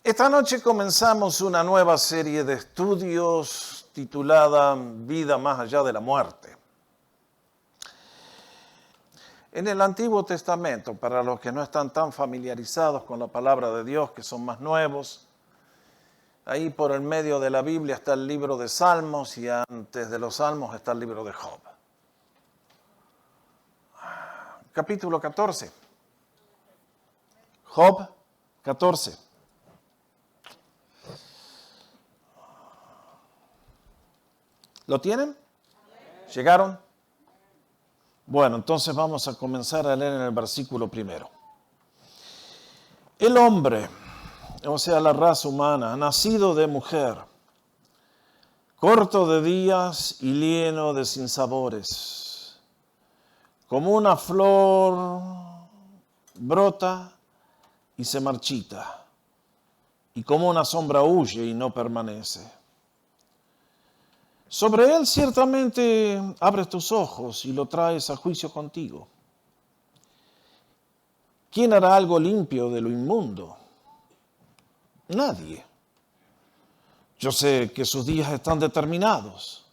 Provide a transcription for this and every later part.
Esta noche comenzamos una nueva serie de estudios titulada Vida más allá de la muerte. En el Antiguo Testamento, para los que no están tan familiarizados con la palabra de Dios, que son más nuevos, ahí por el medio de la Biblia está el libro de Salmos y antes de los Salmos está el libro de Job. Capítulo 14. Job 14. ¿Lo tienen? ¿Llegaron? Bueno, entonces vamos a comenzar a leer en el versículo primero. El hombre, o sea, la raza humana, nacido de mujer, corto de días y lleno de sinsabores, como una flor brota y se marchita, y como una sombra huye y no permanece. Sobre él ciertamente abres tus ojos y lo traes a juicio contigo. ¿Quién hará algo limpio de lo inmundo? Nadie. Yo sé que sus días están determinados,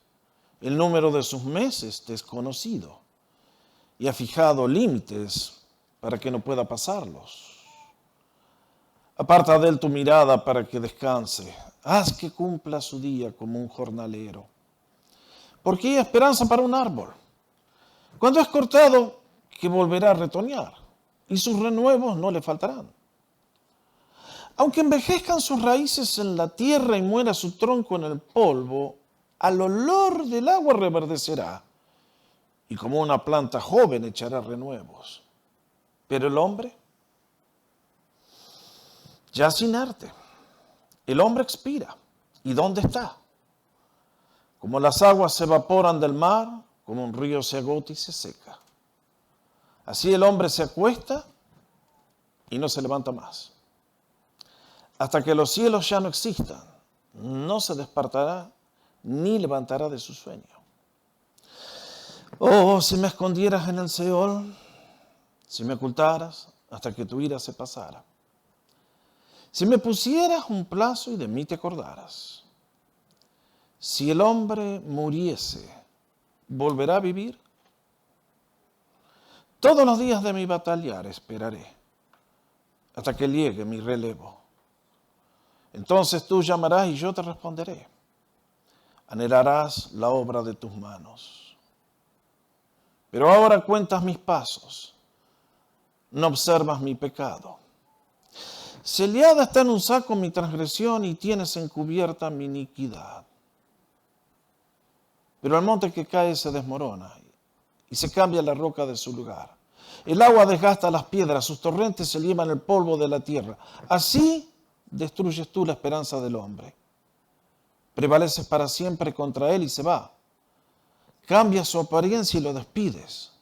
el número de sus meses desconocido, y ha fijado límites para que no pueda pasarlos. Aparta de él tu mirada para que descanse. Haz que cumpla su día como un jornalero. Porque hay esperanza para un árbol. Cuando es cortado, que volverá a retoñar, y sus renuevos no le faltarán. Aunque envejezcan sus raíces en la tierra y muera su tronco en el polvo, al olor del agua reverdecerá, y como una planta joven echará renuevos. Pero el hombre, ya sin arte, el hombre expira. ¿Y dónde está? Como las aguas se evaporan del mar, como un río se agota y se seca. Así el hombre se acuesta y no se levanta más. Hasta que los cielos ya no existan, no se despertará ni levantará de su sueño. Oh, si me escondieras en el Seol, si me ocultaras hasta que tu ira se pasara. Si me pusieras un plazo y de mí te acordaras. Si el hombre muriese, ¿volverá a vivir? Todos los días de mi batallar esperaré, hasta que llegue mi relevo. Entonces tú llamarás y yo te responderé. Anhelarás la obra de tus manos. Pero ahora cuentas mis pasos, no observas mi pecado. Sellada está en un saco mi transgresión y tienes encubierta mi iniquidad. Pero el monte que cae se desmorona y se cambia la roca de su lugar. El agua desgasta las piedras, sus torrentes se llevan el polvo de la tierra. Así destruyes tú la esperanza del hombre. Prevaleces para siempre contra él y se va. Cambia su apariencia y lo despides.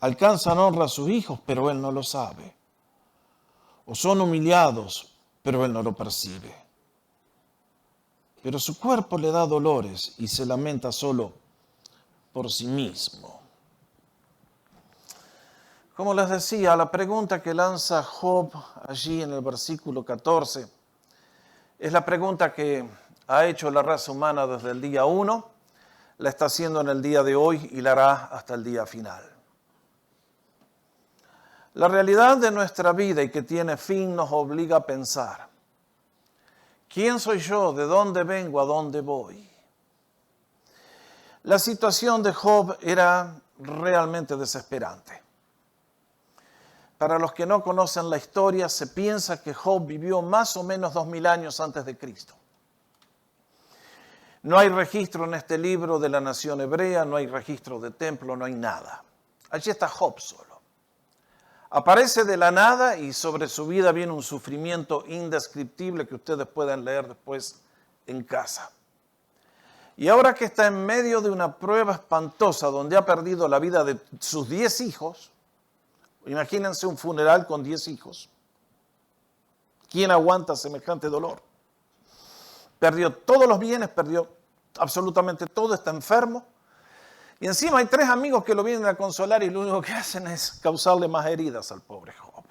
Alcanzan honra a sus hijos, pero él no lo sabe. O son humillados, pero él no lo percibe. Pero su cuerpo le da dolores y se lamenta solo por sí mismo. Como les decía, la pregunta que lanza Job allí en el versículo 14 es la pregunta que ha hecho la raza humana desde el día 1, la está haciendo en el día de hoy y la hará hasta el día final. La realidad de nuestra vida y que tiene fin nos obliga a pensar. ¿Quién soy yo? ¿De dónde vengo? ¿A dónde voy? La situación de Job era realmente desesperante. Para los que no conocen la historia, se piensa que Job vivió más o menos 2000 años antes de Cristo. No hay registro en este libro de la nación hebrea, no hay registro de templo, no hay nada. Allí está Job solo. Aparece de la nada y sobre su vida viene un sufrimiento indescriptible que ustedes pueden leer después en casa. Y ahora que está en medio de una prueba espantosa donde ha perdido la vida de sus 10 hijos, imagínense un funeral con 10 hijos. ¿Quién aguanta semejante dolor? Perdió todos los bienes, perdió absolutamente todo, está enfermo. Y encima hay 3 amigos que lo vienen a consolar y lo único que hacen es causarle más heridas al pobre Job.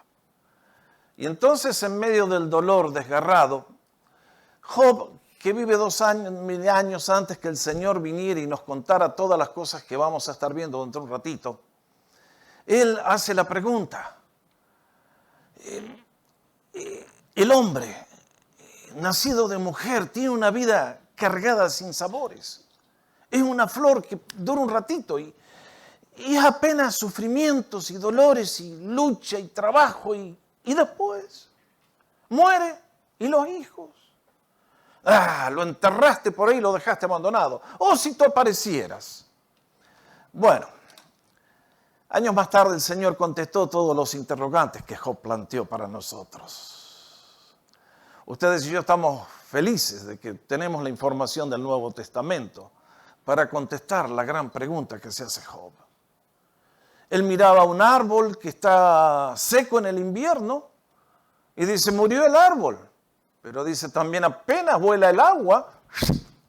Y entonces, en medio del dolor desgarrado, Job, que vive 2.000 años antes que el Señor viniera y nos contara todas las cosas que vamos a estar viendo dentro de un ratito, él hace la pregunta. El hombre, nacido de mujer, tiene una vida cargada sin sabores. Es una flor que dura un ratito y es apenas sufrimientos y dolores y lucha y trabajo y después muere y los hijos. Lo enterraste por ahí y lo dejaste abandonado. O si tú aparecieras. Bueno, años más tarde el Señor contestó todos los interrogantes que Job planteó para nosotros. Ustedes y yo estamos felices de que tenemos la información del Nuevo Testamento para contestar la gran pregunta que se hace Job. Él miraba un árbol que está seco en el invierno y dice, murió el árbol. Pero dice también, apenas vuela el agua,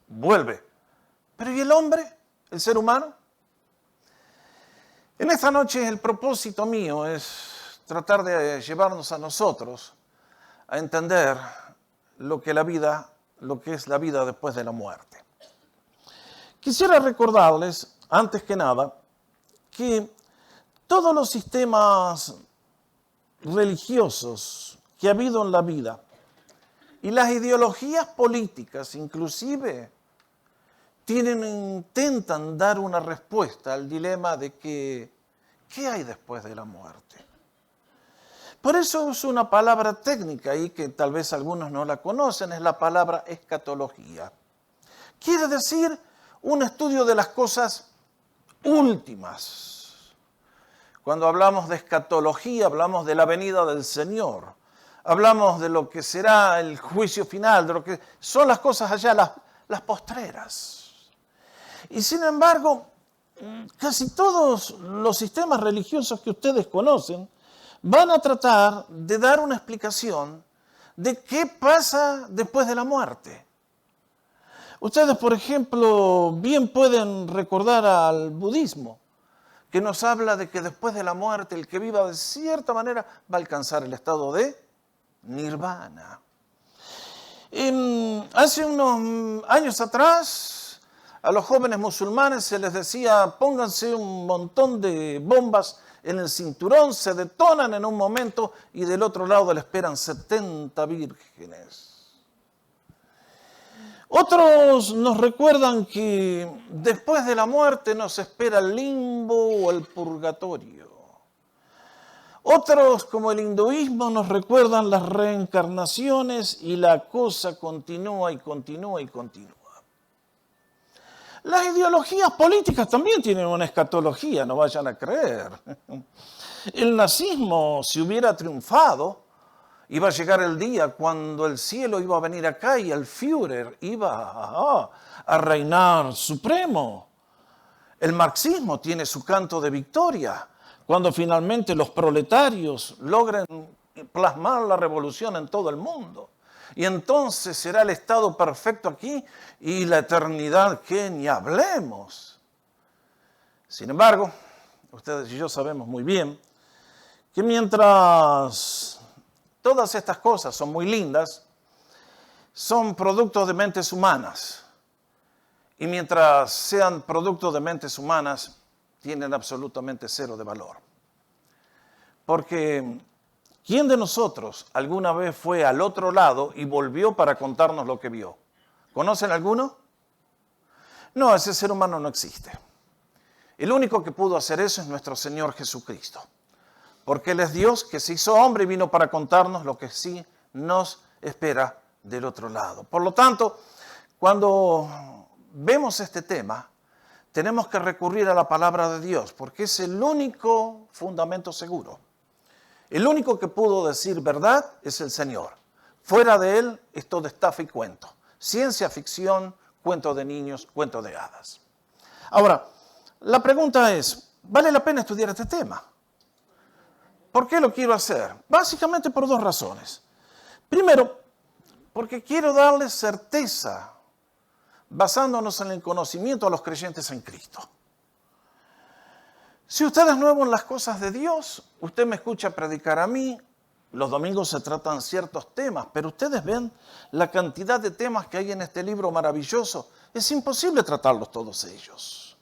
vuelve. Pero ¿y el hombre? ¿El ser humano? En esta noche el propósito mío es tratar de llevarnos a nosotros a entender lo que es la vida después de la muerte. Quisiera recordarles, antes que nada, que todos los sistemas religiosos que ha habido en la vida y las ideologías políticas, inclusive, intentan dar una respuesta al dilema de que, ¿qué hay después de la muerte? Por eso es una palabra técnica y que tal vez algunos no la conocen, es la palabra escatología. Quiere decir un estudio de las cosas últimas. Cuando hablamos de escatología, hablamos de la venida del Señor. Hablamos de lo que será el juicio final, de lo que son las cosas allá, las postreras. Y sin embargo, casi todos los sistemas religiosos que ustedes conocen van a tratar de dar una explicación de qué pasa después de la muerte. Ustedes, por ejemplo, bien pueden recordar al budismo, que nos habla de que después de la muerte el que viva de cierta manera va a alcanzar el estado de nirvana. Hace unos años atrás, a los jóvenes musulmanes se les decía, pónganse un montón de bombas en el cinturón, se detonan en un momento y del otro lado le esperan 70 vírgenes. Otros nos recuerdan que después de la muerte nos espera el limbo o el purgatorio. Otros, como el hinduismo, nos recuerdan las reencarnaciones y la cosa continúa y continúa y continúa. Las ideologías políticas también tienen una escatología, no vayan a creer. El nazismo, si hubiera triunfado, iba a llegar el día cuando el cielo iba a venir acá y el Führer iba a reinar supremo. El marxismo tiene su canto de victoria, cuando finalmente los proletarios logren plasmar la revolución en todo el mundo. Y entonces será el estado perfecto aquí y la eternidad que ni hablemos. Sin embargo, ustedes y yo sabemos muy bien que mientras todas estas cosas son muy lindas, son productos de mentes humanas. Y mientras sean productos de mentes humanas, tienen absolutamente cero de valor. Porque ¿quién de nosotros alguna vez fue al otro lado y volvió para contarnos lo que vio? ¿Conocen alguno? No, ese ser humano no existe. El único que pudo hacer eso es nuestro Señor Jesucristo. Porque Él es Dios que se hizo hombre y vino para contarnos lo que sí nos espera del otro lado. Por lo tanto, cuando vemos este tema, tenemos que recurrir a la palabra de Dios, porque es el único fundamento seguro. El único que pudo decir verdad es el Señor. Fuera de Él es todo estafa y cuento. Ciencia ficción, cuento de niños, cuento de hadas. Ahora, la pregunta es, ¿vale la pena estudiar este tema? ¿Por qué lo quiero hacer? Básicamente por dos razones. Primero, porque quiero darles certeza, basándonos en el conocimiento a los creyentes en Cristo. Si usted es nuevo en las cosas de Dios, usted me escucha predicar a mí, Los domingos se tratan ciertos temas, pero ustedes ven la cantidad de temas que hay en este libro maravilloso. Es imposible tratarlos todos ellos.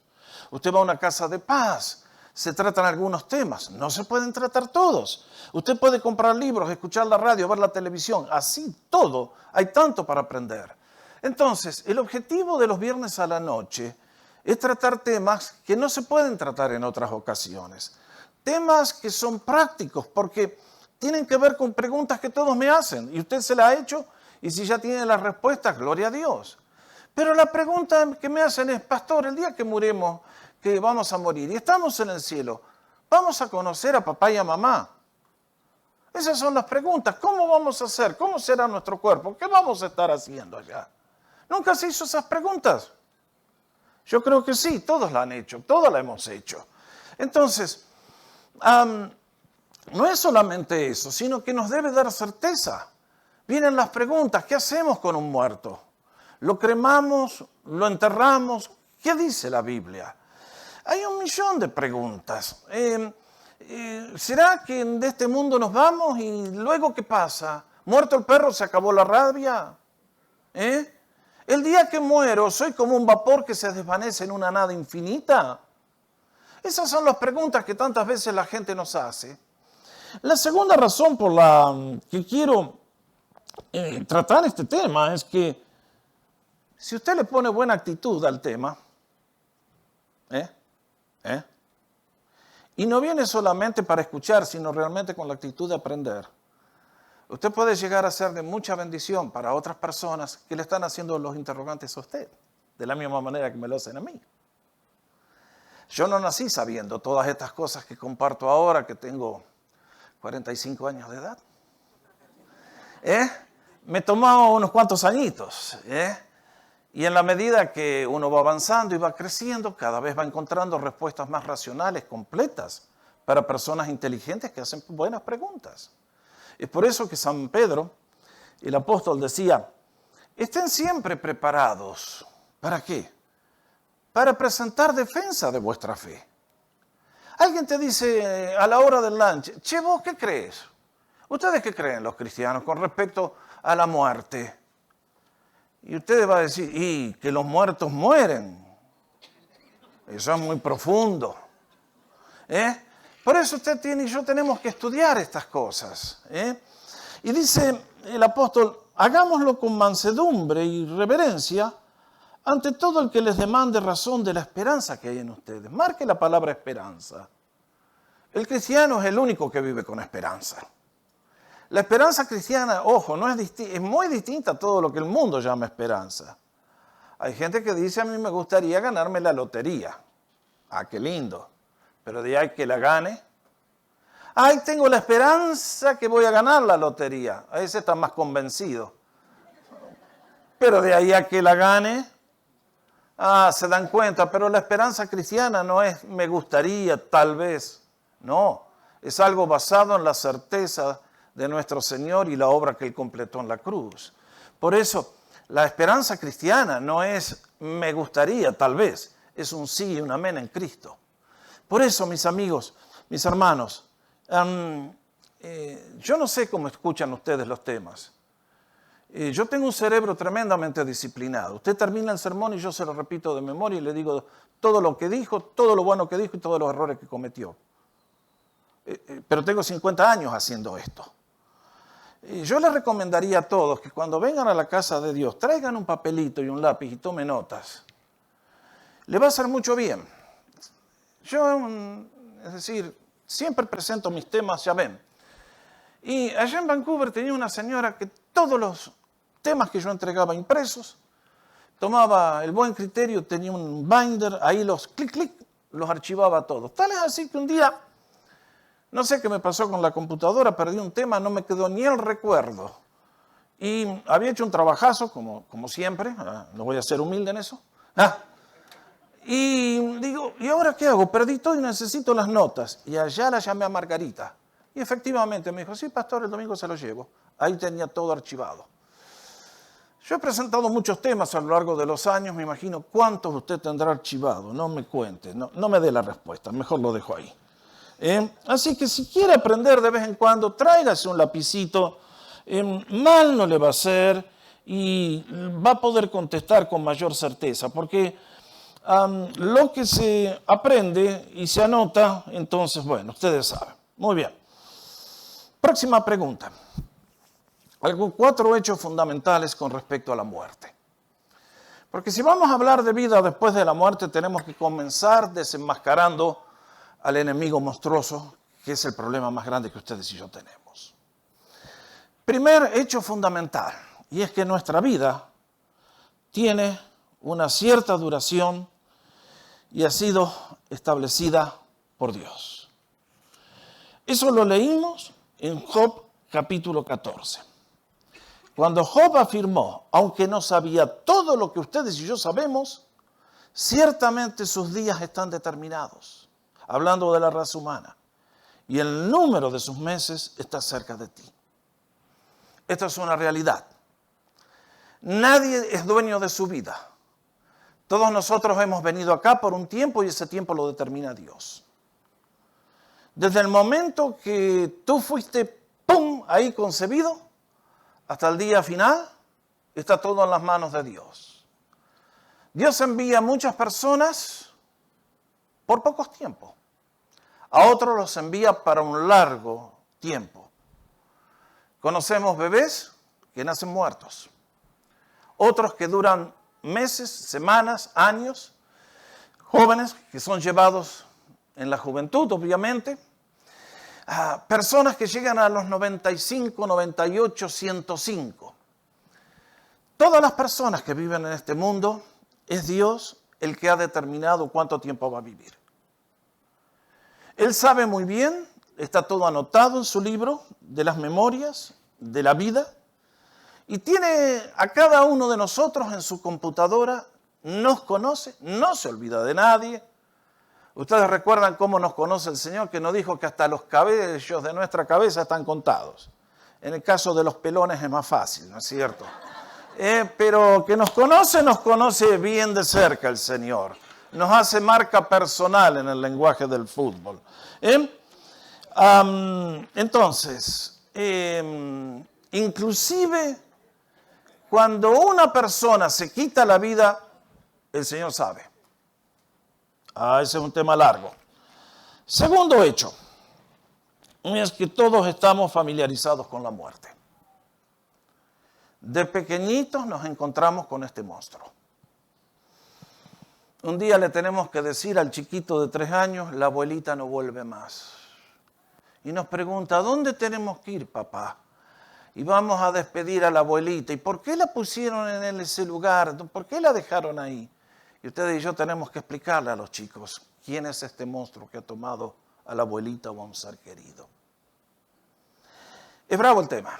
Usted va a una casa de paz, se tratan algunos temas, no se pueden tratar todos. Usted puede comprar libros, escuchar la radio, ver la televisión, así todo, hay tanto para aprender. Entonces, el objetivo de los viernes a la noche es tratar temas que no se pueden tratar en otras ocasiones. Temas que son prácticos, porque tienen que ver con preguntas que todos me hacen, y usted se la ha hecho, y si ya tiene las respuestas, gloria a Dios. Pero la pregunta que me hacen es, pastor, el día que muremos, que vamos a morir, y estamos en el cielo, ¿vamos a conocer a papá y a mamá? Esas son las preguntas. ¿Cómo vamos a hacer? ¿Cómo será nuestro cuerpo? ¿Qué vamos a estar haciendo allá? ¿Nunca se hizo esas preguntas? Yo creo que sí, todos la han hecho, todos la hemos hecho. Entonces, no es solamente eso, sino que nos debe dar certeza. Vienen las preguntas, ¿qué hacemos con un muerto? ¿Lo cremamos? ¿Lo enterramos? ¿Qué dice la Biblia? Hay un millón de preguntas. ¿Será que de este mundo nos vamos y luego qué pasa? ¿Muerto el perro se acabó la rabia? ¿El día que muero soy como un vapor que se desvanece en una nada infinita? Esas son las preguntas que tantas veces la gente nos hace. La segunda razón por la que quiero tratar este tema es que si usted le pone buena actitud al tema, y no viene solamente para escuchar, sino realmente con la actitud de aprender, usted puede llegar a ser de mucha bendición para otras personas que le están haciendo los interrogantes a usted, de la misma manera que me lo hacen a mí. Yo no nací sabiendo todas estas cosas que comparto ahora, que tengo 45 años de edad. Me tomó unos cuantos añitos. Y en la medida que uno va avanzando y va creciendo, cada vez va encontrando respuestas más racionales, completas, para personas inteligentes que hacen buenas preguntas. Es por eso que San Pedro, el apóstol, decía, estén siempre preparados. ¿Para qué? Para presentar defensa de vuestra fe. Alguien te dice a la hora del lunch, che, ¿vos qué crees? ¿Ustedes qué creen los cristianos con respecto a la muerte? Y ustedes van a decir, y que los muertos mueren. Eso es muy profundo. Por eso usted tiene y yo tenemos que estudiar estas cosas. Y dice el apóstol, hagámoslo con mansedumbre y reverencia ante todo el que les demande razón de la esperanza que hay en ustedes. Marque la palabra esperanza. El cristiano es el único que vive con esperanza. La esperanza cristiana, ojo, no es muy distinta a todo lo que el mundo llama esperanza. Hay gente que dice, a mí me gustaría ganarme la lotería. Ah, qué lindo. Pero de ahí que la gane. Ay, tengo la esperanza que voy a ganar la lotería. A ese está más convencido. Pero de ahí a que la gane, se dan cuenta. Pero la esperanza cristiana no es me gustaría, tal vez. No, es algo basado en la certeza de nuestro Señor y la obra que Él completó en la cruz. Por eso, la esperanza cristiana no es me gustaría, tal vez. Es un sí y un amén en Cristo. Por eso, mis amigos, mis hermanos, yo no sé cómo escuchan ustedes los temas. Yo tengo un cerebro tremendamente disciplinado. Usted termina el sermón y yo se lo repito de memoria y le digo todo lo que dijo, todo lo bueno que dijo y todos los errores que cometió. Pero tengo 50 años haciendo esto. Yo les recomendaría a todos que cuando vengan a la casa de Dios traigan un papelito y un lápiz y tomen notas. Le va a hacer mucho bien. Yo, es decir, siempre presento mis temas, ya ven. Y allá en Vancouver tenía una señora que todos los temas que yo entregaba impresos, tomaba el buen criterio, tenía un binder, ahí los clic, los archivaba todos. Tal es así que un día, no sé qué me pasó con la computadora, perdí un tema, no me quedó ni el recuerdo. Y había hecho un trabajazo, como siempre, no voy a ser humilde en eso. Y digo, ¿y ahora qué hago? Perdí todo y necesito las notas. Y allá la llamé a Margarita. Y efectivamente me dijo, sí, pastor, el domingo se lo llevo. Ahí tenía todo archivado. Yo he presentado muchos temas a lo largo de los años, me imagino cuántos usted tendrá archivado. No me cuente, no me dé la respuesta, mejor lo dejo ahí. Así que si quiere aprender de vez en cuando, tráigase un lapicito. Mal no le va a hacer y va a poder contestar con mayor certeza, porque lo que se aprende y se anota, entonces, bueno, ustedes saben. Muy bien. Próxima pregunta. 4 hechos fundamentales con respecto a la muerte. Porque si vamos a hablar de vida después de la muerte, tenemos que comenzar desenmascarando al enemigo monstruoso, que es el problema más grande que ustedes y yo tenemos. Primer hecho fundamental, y es que nuestra vida tiene una cierta duración y ha sido establecida por Dios. Eso lo leímos en Job capítulo 14. Cuando Job afirmó, aunque no sabía todo lo que ustedes y yo sabemos, ciertamente sus días están determinados, hablando de la raza humana, y el número de sus meses está cerca de ti. Esto es una realidad. Nadie es dueño de su vida. Todos nosotros hemos venido acá por un tiempo y ese tiempo lo determina Dios. Desde el momento que tú fuiste, ¡pum!, ahí concebido, hasta el día final, está todo en las manos de Dios. Dios envía a muchas personas por pocos tiempos. A otros los envía para un largo tiempo. Conocemos bebés que nacen muertos. Otros que duran meses, semanas, años. Jóvenes que son llevados en la juventud, obviamente. Personas que llegan a los 95, 98, 105. Todas las personas que viven en este mundo, es Dios el que ha determinado cuánto tiempo va a vivir. Él sabe muy bien, está todo anotado en su libro de las memorias de la vida, y tiene a cada uno de nosotros en su computadora, nos conoce, no se olvida de nadie. Ustedes recuerdan cómo nos conoce el Señor, que nos dijo que hasta los cabellos de nuestra cabeza están contados. En el caso de los pelones es más fácil, ¿no es cierto? Pero que nos conoce bien de cerca el Señor. Nos hace marca personal en el lenguaje del fútbol. Entonces, inclusive cuando una persona se quita la vida, el Señor sabe. Ese es un tema largo. Segundo hecho, es que todos estamos familiarizados con la muerte. De pequeñitos nos encontramos con este monstruo. Un día le tenemos que decir al chiquito de 3 años, la abuelita no vuelve más. Y nos pregunta, ¿dónde tenemos que ir, papá? Y vamos a despedir a la abuelita. ¿Y por qué la pusieron en ese lugar? ¿Por qué la dejaron ahí? Y ustedes y yo tenemos que explicarle a los chicos quién es este monstruo que ha tomado a la abuelita o a un ser querido. Es bravo el tema,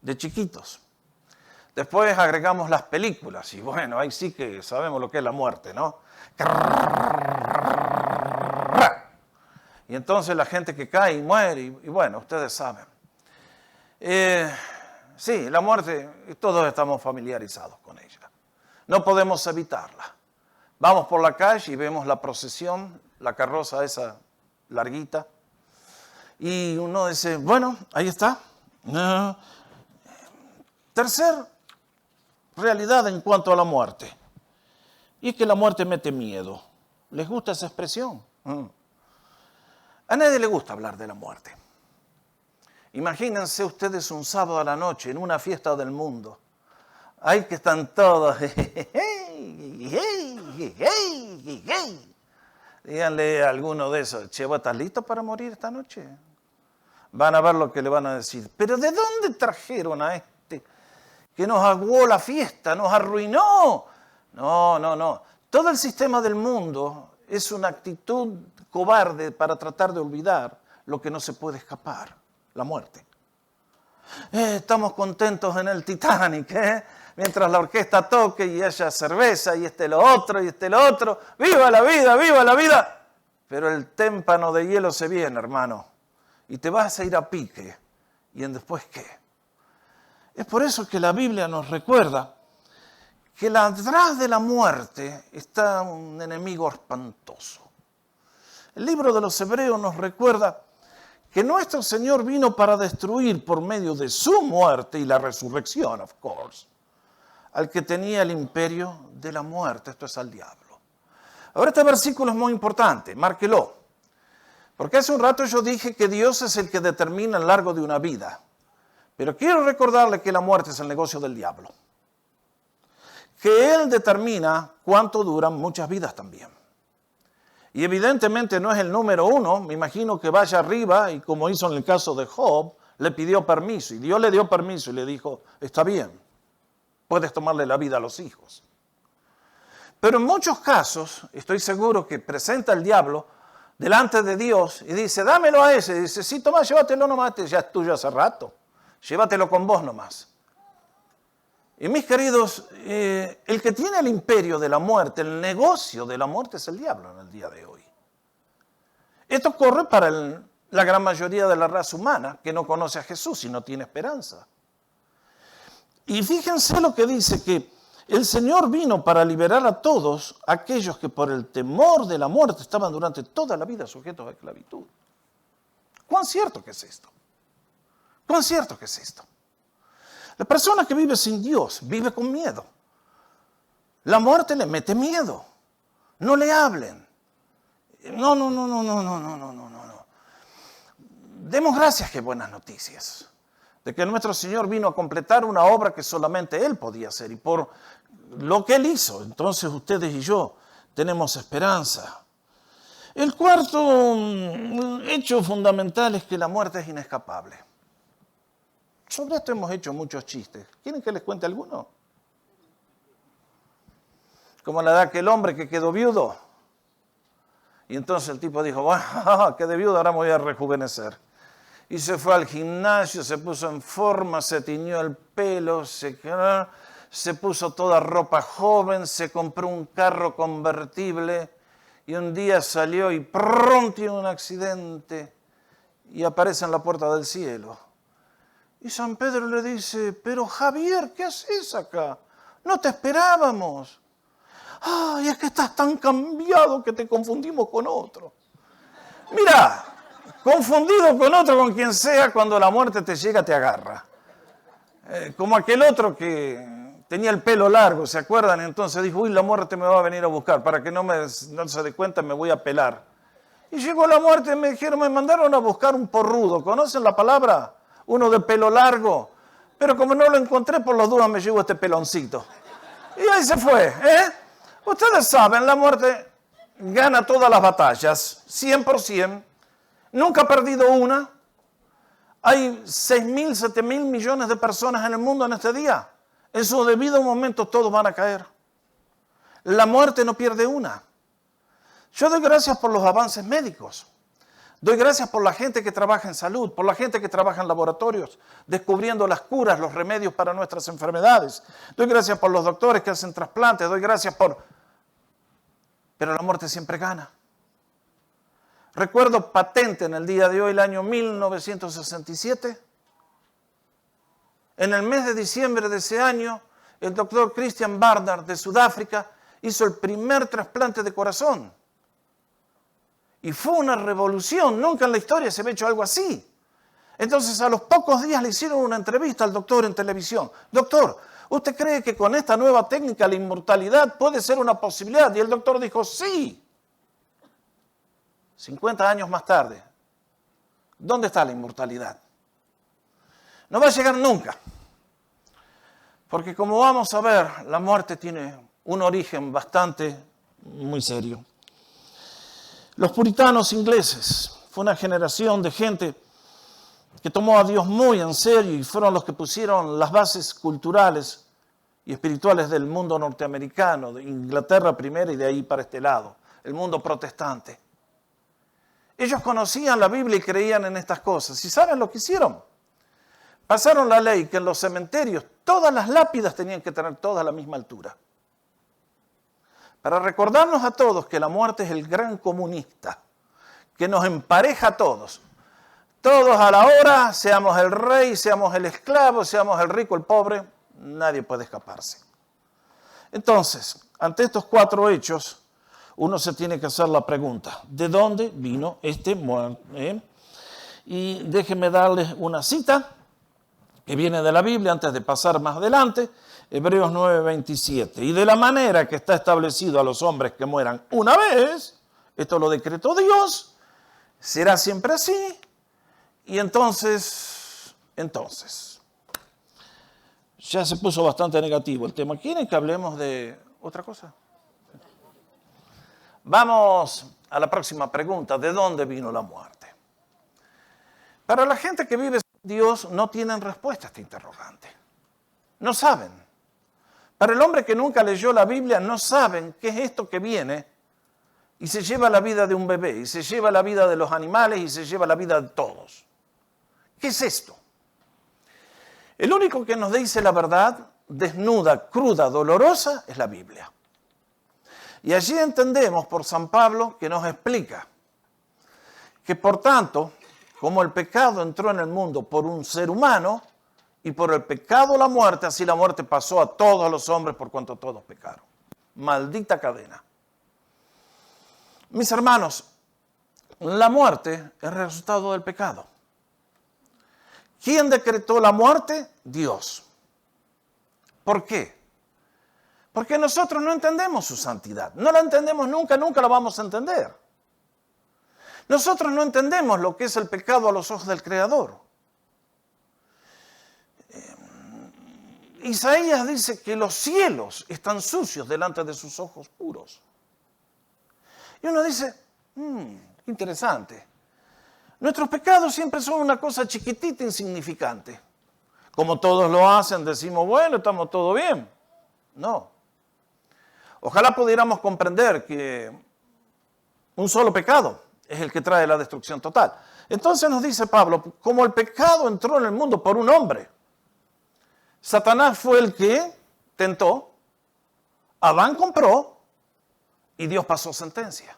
de chiquitos. Después agregamos las películas y bueno, ahí sí que sabemos lo que es la muerte, ¿no? Y entonces la gente que cae y muere y bueno, ustedes saben. Sí, la muerte, todos estamos familiarizados con ella. No podemos evitarla. Vamos por la calle y vemos la procesión, la carroza esa larguita. Y uno dice, bueno, ahí está. Tercer realidad en cuanto a la muerte. Y es que la muerte mete miedo. ¿Les gusta esa expresión? A nadie le gusta hablar de la muerte. Imagínense ustedes un sábado a la noche en una fiesta del mundo. Ahí que están todos. Díganle a alguno de esos, che, ¿vos estás listo para morir esta noche? Van a ver lo que le van a decir. ¿Pero de dónde trajeron a este que nos aguó la fiesta, nos arruinó? No. Todo el sistema del mundo es una actitud cobarde para tratar de olvidar lo que no se puede escapar, la muerte. Estamos contentos en el Titanic, mientras la orquesta toque y haya cerveza y lo otro. ¡Viva la vida, viva la vida! Pero el témpano de hielo se viene, hermano, y te vas a ir a pique. ¿Y en después qué? Es por eso que la Biblia nos recuerda que detrás de la muerte está un enemigo espantoso. El libro de los Hebreos nos recuerda que nuestro Señor vino para destruir por medio de su muerte y la resurrección, of course, al que tenía el imperio de la muerte, esto es al diablo. Ahora este versículo es muy importante, márquelo, porque hace un rato yo dije que Dios es el que determina el largo de una vida, pero quiero recordarle que la muerte es el negocio del diablo, que Él determina cuánto duran muchas vidas también. Y evidentemente no es el número uno, me imagino que vaya arriba y como hizo en el caso de Job, le pidió permiso y Dios le dio permiso y le dijo, está bien, puedes tomarle la vida a los hijos. Pero en muchos casos, estoy seguro que presenta el diablo delante de Dios y dice, dámelo a ese. Y dice, sí, toma, llévatelo nomás, ya es tuyo hace rato, llévatelo con vos nomás. Y mis queridos, el que tiene el imperio de la muerte, el negocio de la muerte es el diablo en el día de hoy. Esto corre para la gran mayoría de la raza humana que no conoce a Jesús y no tiene esperanza. Y fíjense lo que dice, que el Señor vino para liberar a todos aquellos que por el temor de la muerte estaban durante toda la vida sujetos a esclavitud. ¿Cuán cierto que es esto? ¿Cuán cierto que es esto? La persona que vive sin Dios vive con miedo. La muerte le mete miedo. No le hablen. No. Demos gracias, que buenas noticias, de que nuestro Señor vino a completar una obra que solamente Él podía hacer. Y por lo que Él hizo, entonces ustedes y yo tenemos esperanza. El cuarto hecho fundamental es que la muerte es inescapable. Sobre esto hemos hecho muchos chistes. ¿Quieren que les cuente alguno? Como la de aquel hombre que quedó viudo. Y entonces el tipo dijo, bueno, quedé viudo, ahora me voy a rejuvenecer. Y se fue al gimnasio, se puso en forma, se tiñó el pelo, se puso toda ropa joven, se compró un carro convertible y un día salió y ¡prum!, tiene un accidente y aparece en la puerta del cielo. Y San Pedro le dice, pero Javier, ¿qué haces acá? No te esperábamos. Ay, es que estás tan cambiado que te confundimos con otro. Mira, confundido con otro, con quien sea, cuando la muerte te llega, te agarra. Como aquel otro que tenía el pelo largo, ¿se acuerdan? Entonces dijo, uy, la muerte me va a venir a buscar, para que no se dé cuenta me voy a pelar. Y llegó la muerte y me mandaron a buscar un porrudo. ¿Conocen la palabra? Uno de pelo largo, pero como no lo encontré, por las dudas me llevo este peloncito. Y ahí se fue, Ustedes saben, la muerte gana todas las batallas, 100%, nunca ha perdido una. Hay 6.000, 7.000 millones de personas en el mundo en este día. En su debido momento todos van a caer. La muerte no pierde una. Yo doy gracias por los avances médicos. Doy gracias por la gente que trabaja en salud, por la gente que trabaja en laboratorios, descubriendo las curas, los remedios para nuestras enfermedades. Doy gracias por los doctores que hacen trasplantes, doy gracias por... Pero la muerte siempre gana. Recuerdo patente en el día de hoy, el año 1967. En el mes de diciembre de ese año, el doctor Christian Barnard de Sudáfrica hizo el primer trasplante de corazón. Y fue una revolución, nunca en la historia se había hecho algo así. Entonces a los pocos días le hicieron una entrevista al doctor en televisión. Doctor, ¿usted cree que con esta nueva técnica la inmortalidad puede ser una posibilidad? Y el doctor dijo, sí. 50 años más tarde, ¿dónde está la inmortalidad? No va a llegar nunca. Porque como vamos a ver, la muerte tiene un origen muy serio. Los puritanos ingleses fue una generación de gente que tomó a Dios muy en serio y fueron los que pusieron las bases culturales y espirituales del mundo norteamericano, de Inglaterra primero y de ahí para este lado, el mundo protestante. Ellos conocían la Biblia y creían en estas cosas. ¿Y saben lo que hicieron? Pasaron la ley que en los cementerios todas las lápidas tenían que tener todas la misma altura. Para recordarnos a todos que la muerte es el gran comunista, que nos empareja a todos. Todos a la hora, seamos el rey, seamos el esclavo, seamos el rico, el pobre, nadie puede escaparse. Entonces, ante estos 4 hechos, uno se tiene que hacer la pregunta, ¿de dónde vino este muerte? Y déjenme darles una cita que viene de la Biblia antes de pasar más adelante, Hebreos 9:27. Y de la manera que está establecido a los hombres que mueran una vez, esto lo decretó Dios, será siempre así. Y entonces, ya se puso bastante negativo el tema. ¿Quieren que hablemos de otra cosa? Vamos a la próxima pregunta, ¿de dónde vino la muerte? Para la gente que vive sin Dios no tienen respuesta a este interrogante. No saben. Para el hombre que nunca leyó la Biblia no saben qué es esto que viene y se lleva la vida de un bebé, y se lleva la vida de los animales, y se lleva la vida de todos. ¿Qué es esto? El único que nos dice la verdad, desnuda, cruda, dolorosa, es la Biblia. Y allí entendemos por San Pablo que nos explica que por tanto, como el pecado entró en el mundo por un ser humano, y por el pecado la muerte, así la muerte pasó a todos los hombres por cuanto todos pecaron. Maldita cadena. Mis hermanos, la muerte es el resultado del pecado. ¿Quién decretó la muerte? Dios. ¿Por qué? Porque nosotros no entendemos su santidad. No la entendemos nunca, nunca la vamos a entender. Nosotros no entendemos lo que es el pecado a los ojos del Creador. Isaías dice que los cielos están sucios delante de sus ojos puros. Y uno dice, interesante. Nuestros pecados siempre son una cosa chiquitita, insignificante. Como todos lo hacen, decimos, bueno, estamos todo bien. No. Ojalá pudiéramos comprender que un solo pecado es el que trae la destrucción total. Entonces nos dice Pablo, como el pecado entró en el mundo por un hombre, Satanás fue el que tentó, Adán compró y Dios pasó sentencia.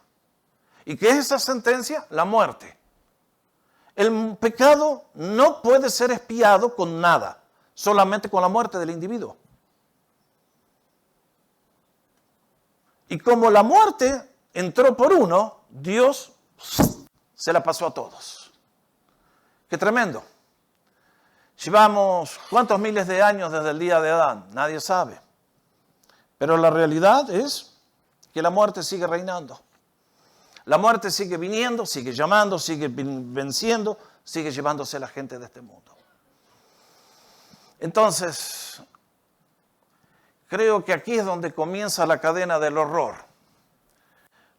¿Y qué es esa sentencia? La muerte. El pecado no puede ser expiado con nada, solamente con la muerte del individuo. Y como la muerte entró por uno, Dios se la pasó a todos. ¡Qué tremendo! Llevamos ¿cuántos miles de años desde el día de Adán? Nadie sabe. Pero la realidad es que la muerte sigue reinando. La muerte sigue viniendo, sigue llamando, sigue venciendo, sigue llevándose a la gente de este mundo. Entonces, creo que aquí es donde comienza la cadena del horror.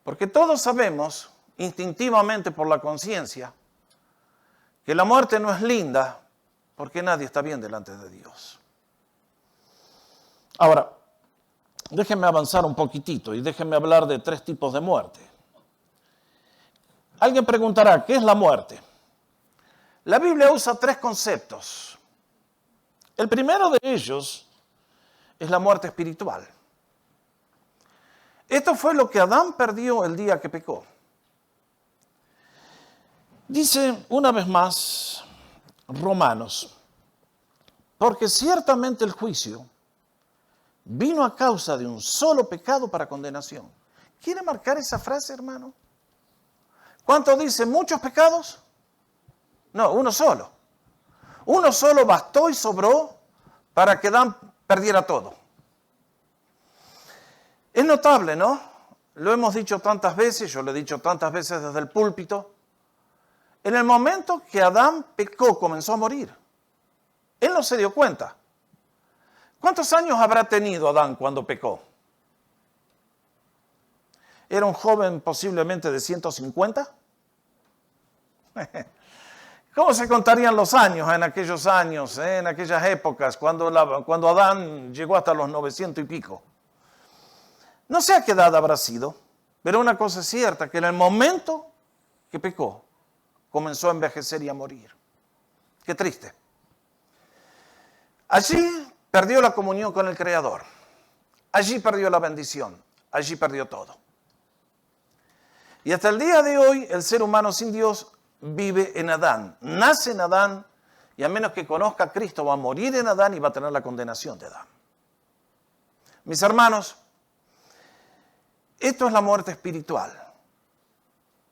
Porque todos sabemos, instintivamente por la conciencia, que la muerte no es linda, porque nadie está bien delante de Dios. Ahora, déjenme avanzar un poquitito y déjenme hablar de 3 tipos de muerte. Alguien preguntará, ¿qué es la muerte? La Biblia usa 3 conceptos. El primero de ellos es la muerte espiritual. Esto fue lo que Adán perdió el día que pecó. Dice una vez más Romanos, porque ciertamente el juicio vino a causa de un solo pecado para condenación. ¿Quiere marcar esa frase, hermano? ¿Cuánto dice? ¿Muchos pecados? No, uno solo. Uno solo bastó y sobró para que Adán perdiera todo. Es notable, ¿no? Lo hemos dicho tantas veces, yo lo he dicho tantas veces desde el púlpito. En el momento que Adán pecó, comenzó a morir. Él no se dio cuenta. ¿Cuántos años habrá tenido Adán cuando pecó? ¿Era un joven posiblemente de 150? ¿Cómo se contarían los años en aquellos años, en aquellas épocas, cuando Adán llegó hasta los 900 y pico? No sé a qué edad habrá sido, pero una cosa es cierta, que en el momento que pecó, comenzó a envejecer y a morir. Qué triste. Allí perdió la comunión con el Creador. Allí perdió la bendición. Allí perdió todo. Y hasta el día de hoy, el ser humano sin Dios vive en Adán. Nace en Adán y a menos que conozca a Cristo va a morir en Adán y va a tener la condenación de Adán. Mis hermanos, Esto es la muerte espiritual.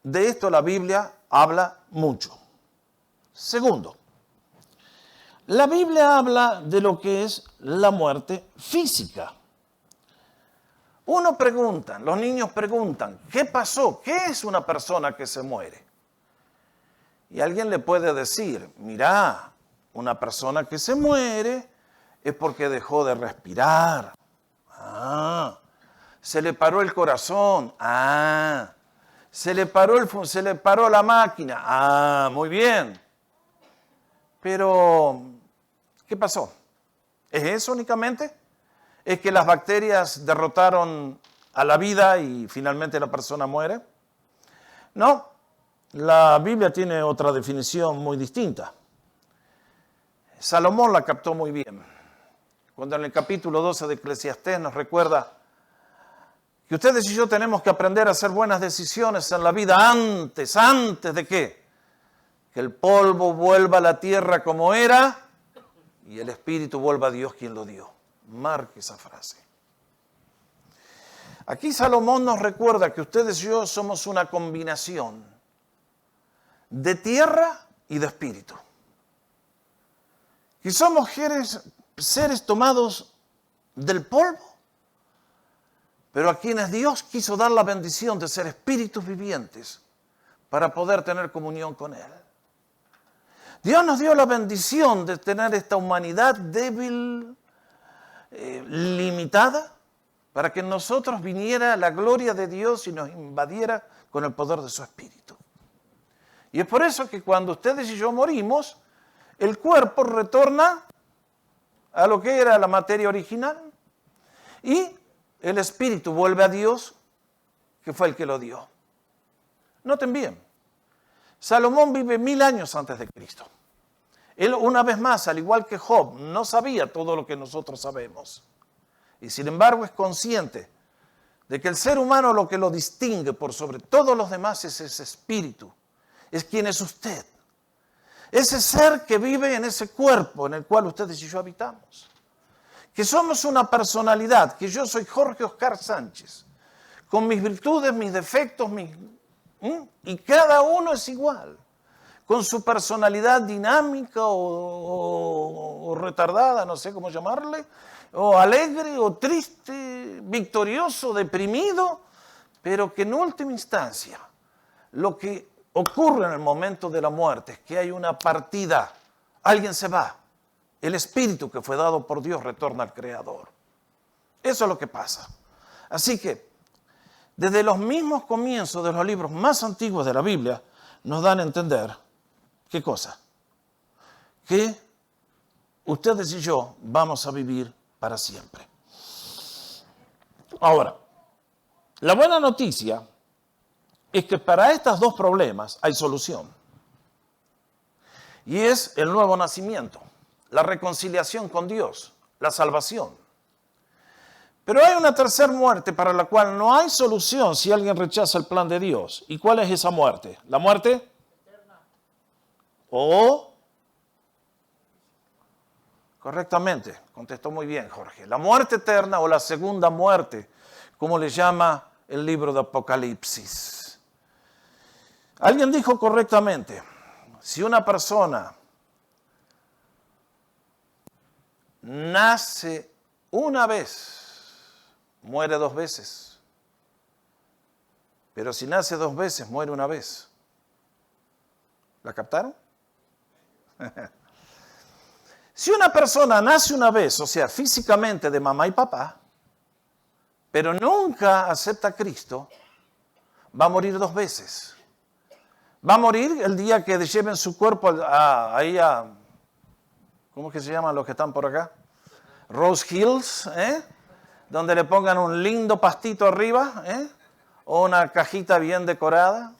De esto la Biblia habla mucho. Segundo, la Biblia habla de lo que es la muerte física. Uno pregunta, los niños preguntan, ¿qué pasó? ¿Qué es una persona que se muere? Y alguien le puede decir, mira, una persona que se muere es porque dejó de respirar. Se le paró el corazón. Se le paró la máquina. Muy bien. Pero, ¿qué pasó? ¿Es eso únicamente? ¿Es que las bacterias derrotaron a la vida y finalmente la persona muere? No, la Biblia tiene otra definición muy distinta. Salomón la captó muy bien. Cuando en el capítulo 12 de Eclesiastés nos recuerda que ustedes y yo tenemos que aprender a hacer buenas decisiones en la vida antes de qué? Que el polvo vuelva a la tierra como era y el espíritu vuelva a Dios quien lo dio. Marque esa frase. Aquí Salomón nos recuerda que ustedes y yo somos una combinación de tierra y de espíritu. Que somos seres tomados del polvo, pero a quienes Dios quiso dar la bendición de ser espíritus vivientes para poder tener comunión con Él. Dios nos dio la bendición de tener esta humanidad débil, limitada, para que en nosotros viniera la gloria de Dios y nos invadiera con el poder de su espíritu. Y es por eso que cuando ustedes y yo morimos, el cuerpo retorna a lo que era la materia original y el espíritu vuelve a Dios, que fue el que lo dio. Noten bien, Salomón vive 1000 años antes de Cristo. Él, una vez más, al igual que Job, no sabía todo lo que nosotros sabemos. Y sin embargo es consciente de que el ser humano lo que lo distingue por sobre todos los demás es ese espíritu. Es quien es usted. Ese ser que vive en ese cuerpo en el cual ustedes y yo habitamos. Que somos una personalidad, que yo soy Jorge Oscar Sánchez, con mis virtudes, mis defectos, y cada uno es igual, con su personalidad dinámica o retardada, no sé cómo llamarle, o alegre o triste, victorioso, deprimido, pero que en última instancia lo que ocurre en el momento de la muerte es que hay una partida, alguien se va, el espíritu que fue dado por Dios retorna al Creador. Eso es lo que pasa. Así que, desde los mismos comienzos de los libros más antiguos de la Biblia, nos dan a entender, ¿qué cosa? Que ustedes y yo vamos a vivir para siempre. Ahora, la buena noticia es que para estos dos problemas hay solución. Y es el nuevo nacimiento, la reconciliación con Dios, la salvación. Pero hay una tercera muerte para la cual no hay solución si alguien rechaza el plan de Dios. ¿Y cuál es esa muerte? ¿La muerte eterna? Correctamente, contestó muy bien Jorge. La muerte eterna o la segunda muerte, como le llama el libro de Apocalipsis. Alguien dijo correctamente, si una persona nace una vez, muere 2 veces. Pero si nace 2 veces, muere una vez. ¿La captaron? Si una persona nace una vez, o sea, físicamente de mamá y papá, pero nunca acepta a Cristo, va a morir 2 veces. Va a morir el día que lleven su cuerpo ahí a, ¿cómo es que se llaman los que están por acá? Rose Hills, donde le pongan un lindo pastito arriba, o una cajita bien decorada.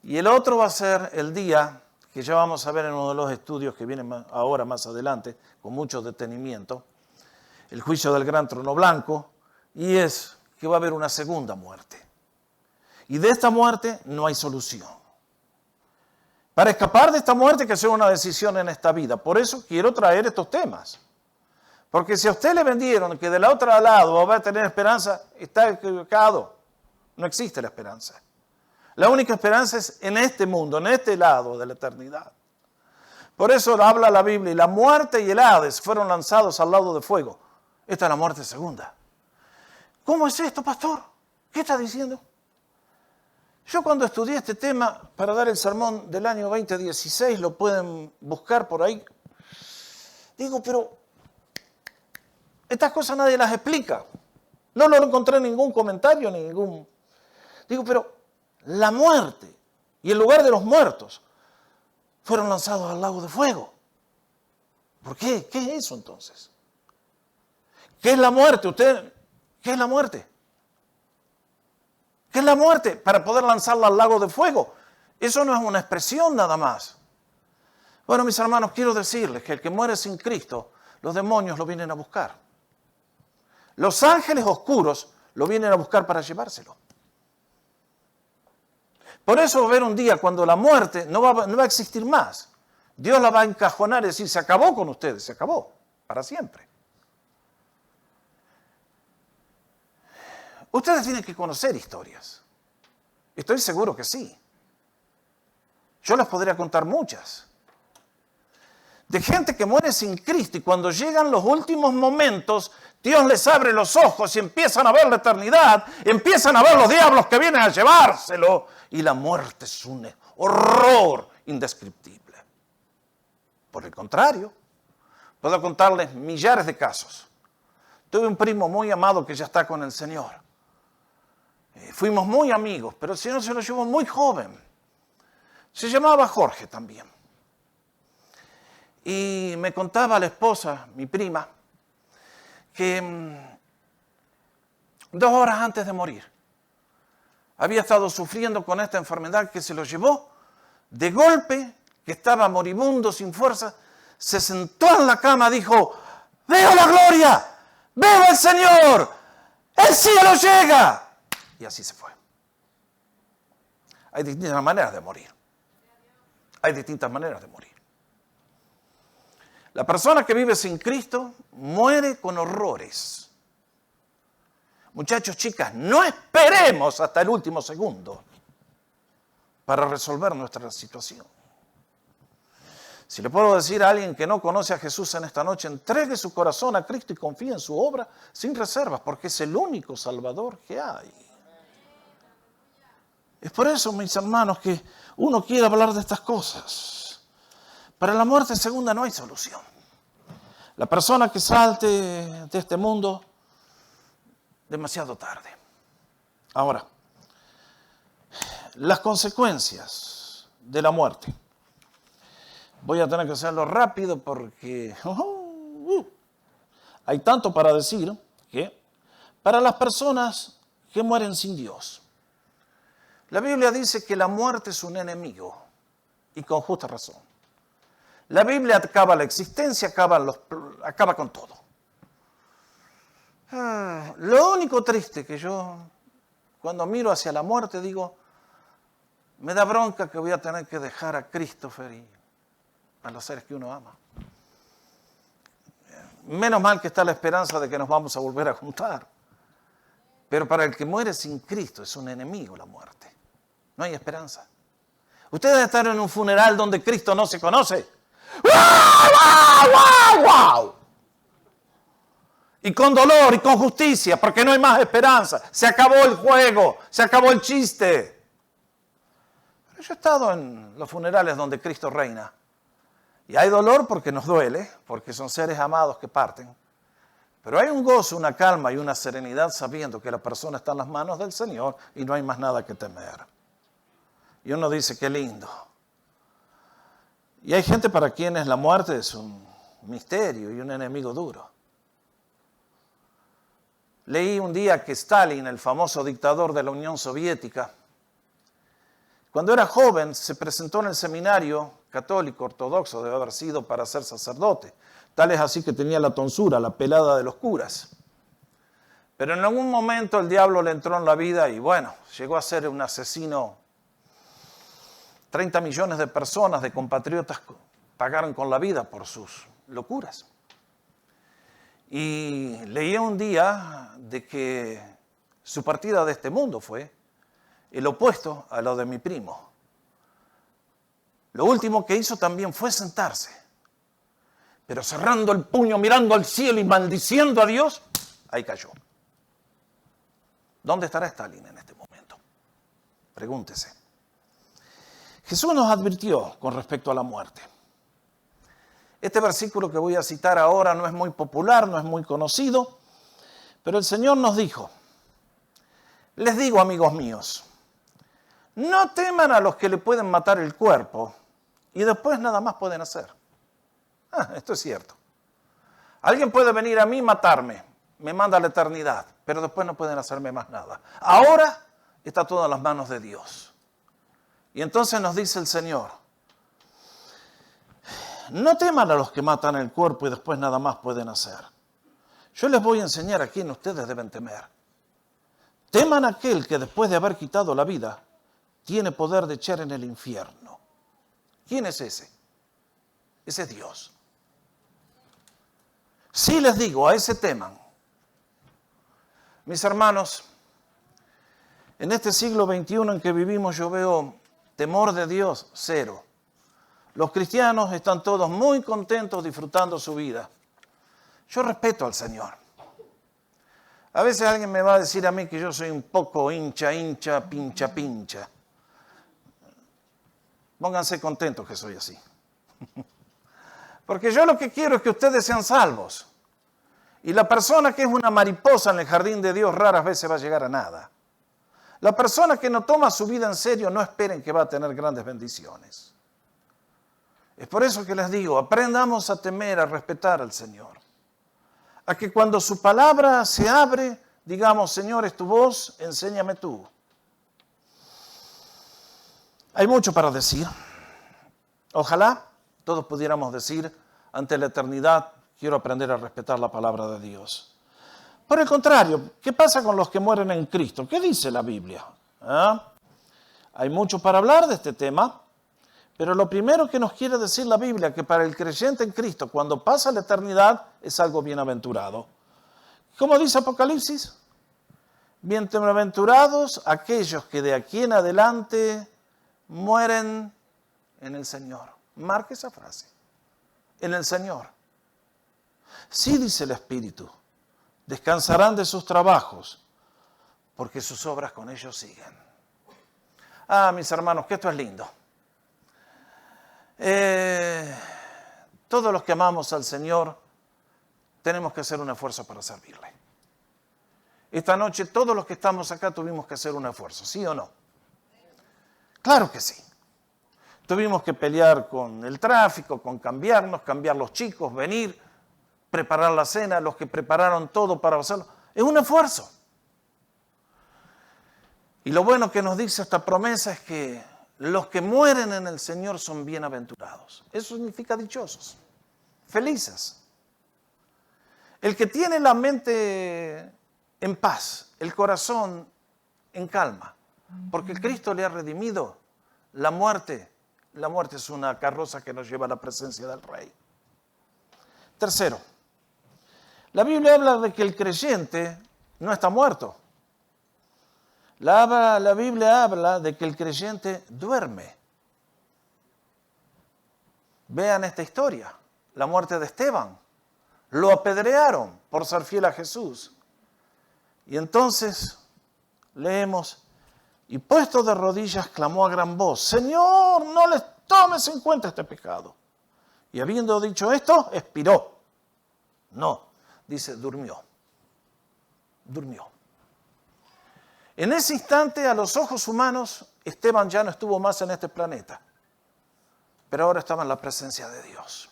Y el otro va a ser el día que ya vamos a ver en uno de los estudios que vienen ahora más adelante, con mucho detenimiento, el juicio del gran trono blanco, y es que va a haber una segunda muerte. Y de esta muerte no hay solución. Para escapar de esta muerte hay que hacer una decisión en esta vida. Por eso quiero traer estos temas. Porque si a usted le vendieron que del otro lado va a tener esperanza, está equivocado. No existe la esperanza. La única esperanza es en este mundo, en este lado de la eternidad. Por eso habla la Biblia, y la muerte y el Hades fueron lanzados al lago de fuego. Esta es la muerte segunda. ¿Cómo es esto, pastor? ¿Qué está diciendo? Yo cuando estudié este tema para dar el sermón del año 2016, lo pueden buscar por ahí, digo, pero estas cosas nadie las explica. No lo encontré en ningún comentario, ni ningún... Digo, pero la muerte y el lugar de los muertos fueron lanzados al lago de fuego. ¿Por qué? ¿Qué es eso entonces? ¿Qué es la muerte? ¿Qué es la muerte? ¿Qué es la muerte? Para poder lanzarla al lago de fuego. Eso no es una expresión nada más. Bueno, mis hermanos, quiero decirles que el que muere sin Cristo, los demonios lo vienen a buscar. Los ángeles oscuros lo vienen a buscar para llevárselo. Por eso va a haber un día cuando la muerte no va a existir más. Dios la va a encajonar y decir, se acabó con ustedes, se acabó, para siempre. Ustedes tienen que conocer historias. Estoy seguro que sí. Yo les podría contar muchas. De gente que muere sin Cristo y cuando llegan los últimos momentos, Dios les abre los ojos y empiezan a ver la eternidad, empiezan a ver los diablos que vienen a llevárselo y la muerte es un horror indescriptible. Por el contrario, puedo contarles millares de casos. Tuve un primo muy amado que ya está con el Señor. Fuimos muy amigos, pero el Señor se lo llevó muy joven. Se llamaba Jorge también. Y me contaba la esposa, mi prima, que 2 horas antes de morir había estado sufriendo con esta enfermedad que se lo llevó. De golpe, que estaba moribundo, sin fuerza, se sentó en la cama, dijo, ¡veo la gloria! ¡Veo al Señor! ¡El cielo llega! Y así se fue. Hay distintas maneras de morir. Hay distintas maneras de morir. La persona que vive sin Cristo muere con horrores. Muchachos, chicas, no esperemos hasta el último segundo para resolver nuestra situación. Si le puedo decir a alguien que no conoce a Jesús en esta noche, entregue su corazón a Cristo y confíe en su obra sin reservas, porque es el único Salvador que hay. Es por eso, mis hermanos, que uno quiere hablar de estas cosas. Para la muerte segunda no hay solución. La persona que salte de este mundo, demasiado tarde. Ahora, las consecuencias de la muerte. Voy a tener que hacerlo rápido porque hay tanto para decir que para las personas que mueren sin Dios, la Biblia dice que la muerte es un enemigo y con justa razón. La Biblia acaba la existencia, acaba con todo. Lo único triste que yo, cuando miro hacia la muerte, digo, me da bronca que voy a tener que dejar a Christopher y a los seres que uno ama. Menos mal que está la esperanza de que nos vamos a volver a juntar. Pero para el que muere sin Cristo es un enemigo la muerte. No hay esperanza. Ustedes están en un funeral donde Cristo no se conoce. ¡Wow, wow, wow, wow! Y con dolor y con justicia, porque no hay más esperanza. Se acabó el juego, se acabó el chiste. Pero yo he estado en los funerales donde Cristo reina. Y hay dolor porque nos duele, porque son seres amados que parten. Pero hay un gozo, una calma y una serenidad sabiendo que la persona está en las manos del Señor y no hay más nada que temer. Y uno dice, qué lindo. Y hay gente para quienes la muerte es un misterio y un enemigo duro. Leí un día que Stalin, el famoso dictador de la Unión Soviética, cuando era joven se presentó en el seminario católico ortodoxo, debe haber sido para ser sacerdote. Tal es así que tenía la tonsura, la pelada de los curas. Pero en algún momento el diablo le entró en la vida y bueno, llegó a ser un asesino. 30 millones de personas, de compatriotas, pagaron con la vida por sus locuras. Y leí un día de que su partida de este mundo fue el opuesto a lo de mi primo. Lo último que hizo también fue sentarse, pero cerrando el puño, mirando al cielo y maldiciendo a Dios, ahí cayó. ¿Dónde estará Stalin en este momento? Pregúntese. Jesús nos advirtió con respecto a la muerte. Este versículo que voy a citar ahora no es muy popular, no es muy conocido, pero el Señor nos dijo: les digo, amigos míos, no teman a los que le pueden matar el cuerpo y después nada más pueden hacer. Esto es cierto. Alguien puede venir a mí y matarme, me manda a la eternidad, pero después no pueden hacerme más nada. Ahora está todo en las manos de Dios. Y entonces nos dice el Señor: no teman a los que matan el cuerpo y después nada más pueden hacer. Yo les voy a enseñar a quién ustedes deben temer. Teman a aquel que después de haber quitado la vida, tiene poder de echar en el infierno. ¿Quién es ese? Ese es Dios. Sí les digo, a ese teman. Mis hermanos, en este siglo XXI en que vivimos yo veo temor de Dios cero. Los cristianos están todos muy contentos disfrutando su vida. Yo respeto al Señor. A veces alguien me va a decir a mí que yo soy un poco hincha, pincha. Pónganse contentos que soy así. Porque yo lo que quiero es que ustedes sean salvos. Y la persona que es una mariposa en el jardín de Dios raras veces va a llegar a nada. La persona que no toma su vida en serio, no esperen que va a tener grandes bendiciones. Es por eso que les digo, aprendamos a temer, a respetar al Señor. A que cuando su palabra se abre, digamos: Señor, es tu voz, enséñame tú. Hay mucho para decir. Ojalá todos pudiéramos decir, ante la eternidad, quiero aprender a respetar la palabra de Dios. Por el contrario, ¿qué pasa con los que mueren en Cristo? ¿Qué dice la Biblia? Hay mucho para hablar de este tema, pero lo primero que nos quiere decir la Biblia, que para el creyente en Cristo, cuando pasa la eternidad, es algo bienaventurado. ¿Cómo dice Apocalipsis? Bienaventurados aquellos que de aquí en adelante mueren en el Señor. Marque esa frase. En el Señor. Sí, dice el Espíritu, descansarán de sus trabajos, porque sus obras con ellos siguen. Mis hermanos, que esto es lindo. Todos los que amamos al Señor tenemos que hacer un esfuerzo para servirle. Esta noche todos los que estamos acá tuvimos que hacer un esfuerzo, ¿sí o no? Claro que sí. Tuvimos que pelear con el tráfico, con cambiarnos, cambiar los chicos, venir, preparar la cena, los que prepararon todo para hacerlo. Es un esfuerzo. Y lo bueno que nos dice esta promesa es que los que mueren en el Señor son bienaventurados. Eso significa dichosos, felices. El que tiene la mente en paz, el corazón en calma, porque Cristo le ha redimido. La muerte es una carroza que nos lleva a la presencia del Rey. Tercero, la Biblia habla de que el creyente no está muerto. La Biblia habla de que el creyente duerme. Vean esta historia, la muerte de Esteban. Lo apedrearon por ser fiel a Jesús. Y entonces leemos: y puesto de rodillas clamó a gran voz: Señor, no les tomes en cuenta este pecado. Y habiendo dicho esto, expiró. No, dice, durmió. En ese instante, a los ojos humanos, Esteban ya no estuvo más en este planeta, pero ahora estaba en la presencia de Dios.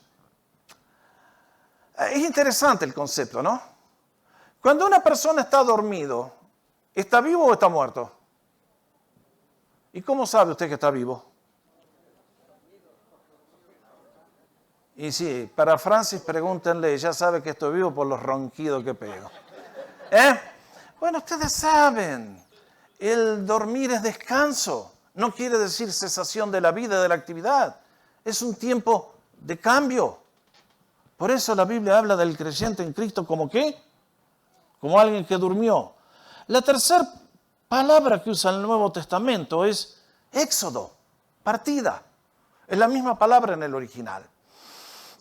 Es interesante el concepto, ¿no? Cuando una persona está dormido, ¿está vivo o está muerto? ¿Y cómo sabe usted que está vivo? Y sí, para Francis pregúntenle, ya sabe que estoy vivo por los ronquidos que pego. Bueno, ustedes saben, el dormir es descanso, no quiere decir cesación de la vida, de la actividad. Es un tiempo de cambio. Por eso la Biblia habla del creyente en Cristo como ¿qué? Como alguien que durmió. La tercera palabra que usa el Nuevo Testamento es éxodo, partida. Es la misma palabra en el original.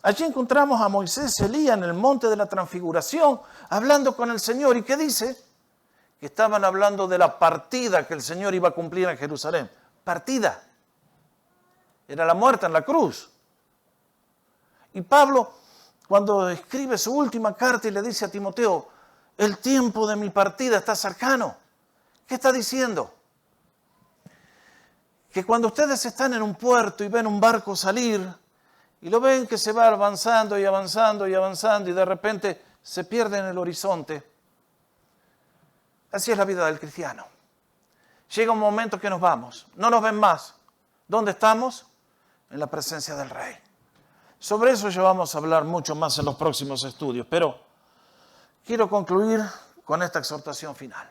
Allí encontramos a Moisés y Elías en el monte de la transfiguración, hablando con el Señor. ¿Y qué dice? Que estaban hablando de la partida que el Señor iba a cumplir en Jerusalén. Partida. Era la muerte en la cruz. Y Pablo, cuando escribe su última carta y le dice a Timoteo, el tiempo de mi partida está cercano. ¿Qué está diciendo? Que cuando ustedes están en un puerto y ven un barco salir y lo ven que se va avanzando y avanzando y avanzando y de repente se pierde en el horizonte. Así es la vida del cristiano. Llega un momento que nos vamos, no nos ven más. ¿Dónde estamos? En la presencia del Rey. Sobre eso ya vamos a hablar mucho más en los próximos estudios, pero quiero concluir con esta exhortación final.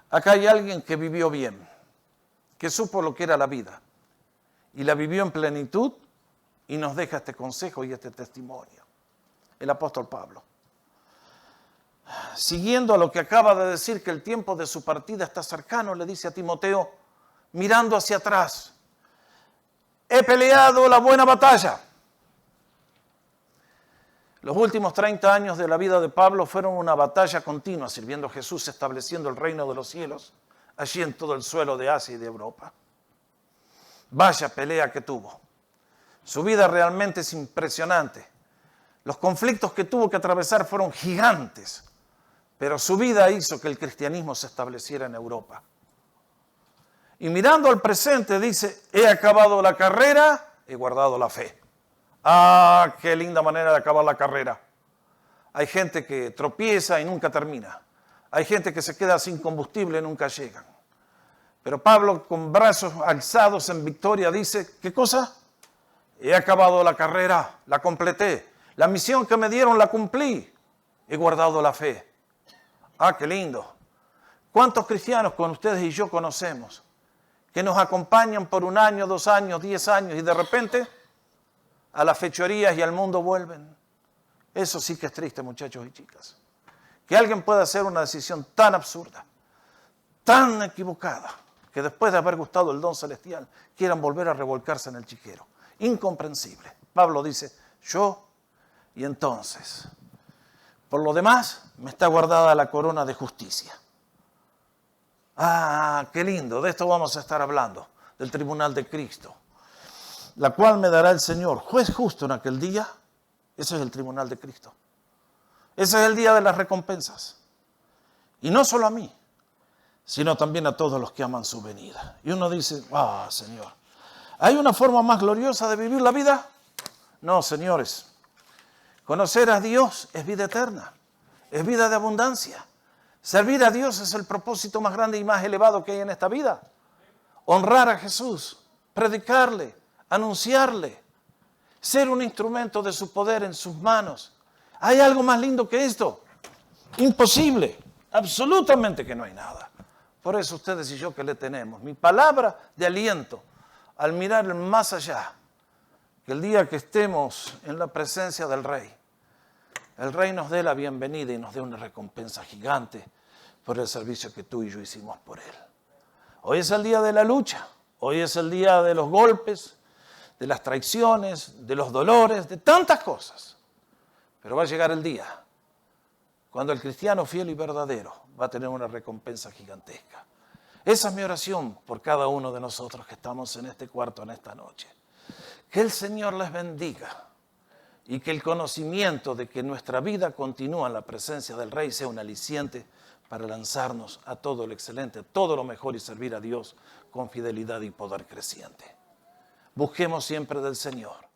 Acá hay alguien que vivió bien, que supo lo que era la vida y la vivió en plenitud y nos deja este consejo y este testimonio. El apóstol Pablo. Siguiendo a lo que acaba de decir, que el tiempo de su partida está cercano, le dice a Timoteo, mirando hacia atrás, he peleado la buena batalla. Los últimos 30 años de la vida de Pablo fueron una batalla continua, sirviendo a Jesús, estableciendo el reino de los cielos, allí en todo el suelo de Asia y de Europa. Vaya pelea que tuvo. Su vida realmente es impresionante. Los conflictos que tuvo que atravesar fueron gigantes, pero su vida hizo que el cristianismo se estableciera en Europa. Y mirando al presente dice, he acabado la carrera, he guardado la fe. ¡Ah, qué linda manera de acabar la carrera! Hay gente que tropieza y nunca termina. Hay gente que se queda sin combustible y nunca llegan. Pero Pablo, con brazos alzados en victoria, dice, ¿qué cosa? He acabado la carrera, la completé. La misión que me dieron la cumplí. He guardado la fe. ¡Ah, qué lindo! ¿Cuántos cristianos con ustedes y yo conocemos que nos acompañan por 1 año, 2 años, 10 años y de repente a las fechorías y al mundo vuelven? Eso sí que es triste, muchachos y chicas. Que alguien pueda hacer una decisión tan absurda, tan equivocada, que después de haber gustado el don celestial quieran volver a revolcarse en el chiquero. Incomprensible. Pablo dice, yo y entonces, por lo demás, me está guardada la corona de justicia. Ah, qué lindo, de esto vamos a estar hablando, del tribunal de Cristo, la cual me dará el Señor, juez justo en aquel día. Ese es el tribunal de Cristo. Ese es el día de las recompensas. Y no solo a mí, sino también a todos los que aman su venida. Y uno dice, ah, Señor, ¿hay una forma más gloriosa de vivir la vida? No, señores. Conocer a Dios es vida eterna, es vida de abundancia. Servir a Dios es el propósito más grande y más elevado que hay en esta vida. Honrar a Jesús, predicarle, anunciarle, ser un instrumento de su poder en sus manos. ¿Hay algo más lindo que esto? Imposible, absolutamente que no hay nada. Por eso ustedes y yo que le tenemos mi palabra de aliento al mirar más allá, que el día que estemos en la presencia del Rey, el Rey nos dé la bienvenida y nos dé una recompensa gigante por el servicio que tú y yo hicimos por Él. Hoy es el día de la lucha, hoy es el día de los golpes, de las traiciones, de los dolores, de tantas cosas. Pero va a llegar el día cuando el cristiano fiel y verdadero va a tener una recompensa gigantesca. Esa es mi oración por cada uno de nosotros que estamos en este cuarto en esta noche. Que el Señor les bendiga y que el conocimiento de que nuestra vida continúa en la presencia del Rey sea un aliciente para lanzarnos a todo lo excelente, todo lo mejor y servir a Dios con fidelidad y poder creciente. Busquemos siempre del Señor